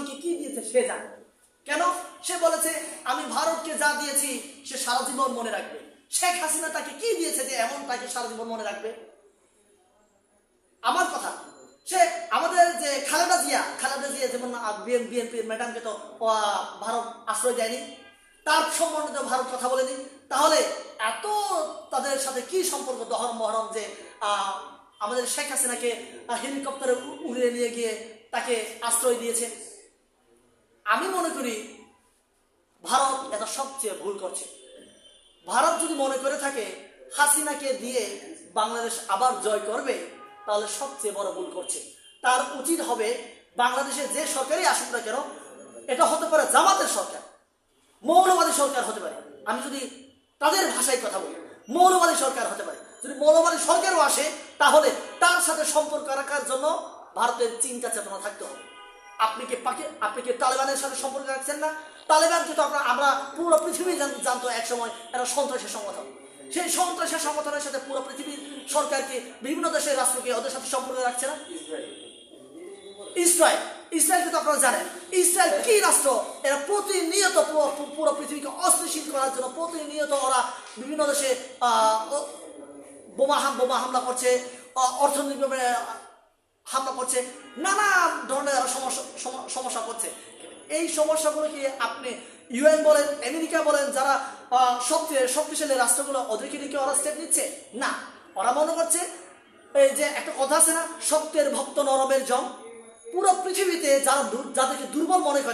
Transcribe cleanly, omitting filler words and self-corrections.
স্বামীকে কি দিয়েছে সে জানে। কেন? সে বলেছে আমি ভারতকে যা দিয়েছি সে সারা জীবন মনে রাখবে। শেখ হাসিনা তাকে কি দিয়েছে যে এমন তাকে সারা জীবন মনে রাখবে? আমার কথা, সে আমাদের যে খালেদা জিয়া যেমন বিএনপির ম্যাডামকে তো ভারত আশ্রয় দেয়নি, তার সম্বন্ধে তো ভারত কথা বলেনি। তাহলে এত তাদের সাথে কি সম্পর্ক দহরম মহরম যে আমাদের শেখ হাসিনাকে হেলিকপ্টারে উড়িয়ে নিয়ে গিয়ে তাকে আশ্রয় দিয়েছে? আমি মনে করি ভারত এটা সবচেয়ে ভুল করছে। ভারত যদি মনে করে থাকে হাসিনাকে দিয়ে বাংলাদেশ আবার জয় করবে, তাহলে সবচেয়ে বড় ভুল করছে। তার উচিত হবে বাংলাদেশের যে সরকারই আসুক না কেন, এটা হতে পারে জামাতের সরকার, মৌলবাদী সরকার হতে পারে, আমি যদি তাদের ভাষায় কথা বলি মৌলবাদী সরকার হতে পারে। যদি মৌলবাদী সরকারও আসে তাহলে তার সাথে সম্পর্ক রাখার জন্য ভারতের চিন্তা চেতনা থাকতে হবে। আপনি কি তালেবানের সাথে সম্পর্ক রাখছেন না? তালেবান কিন্তু আমরা পুরো পৃথিবী জানতো একসময় একটা সন্ত্রাসের সংগঠন। সেই সন্ত্রাসের সংগঠনের সাথে পুরো পৃথিবীর সরকারকে, বিভিন্ন দেশের রাষ্ট্রকে ওদের সাথে সম্পর্ক রাখছে না। ইসরায়েল কিন্তু আপনারা জানেন ইসরায়েল কি রাষ্ট্র, এরা প্রতিনিয়ত পুরো পৃথিবীকে অস্থিতিশীল করার জন্য প্রতিনিয়ত ওরা বিভিন্ন দেশে বোমা হামলা করছে, অর্থনৈতিকভাবে হামলা করছে, নানা ধরনের সমস্যা করছে। এই সমস্যাগুলো কি আপনি ইউএন বলেন, আমেরিকা বলেন, যারা সবচেয়ে শক্তিশালী রাষ্ট্রগুলো ওদেরকে কি ওরা স্টেপ নিচ্ছে না? ওরা মনে করছে এই যে একটা কথা আছে না, সত্যের ভক্ত নরমের জম। পুরো পৃথিবীতে যাদেরকে দুর্বল মনে করে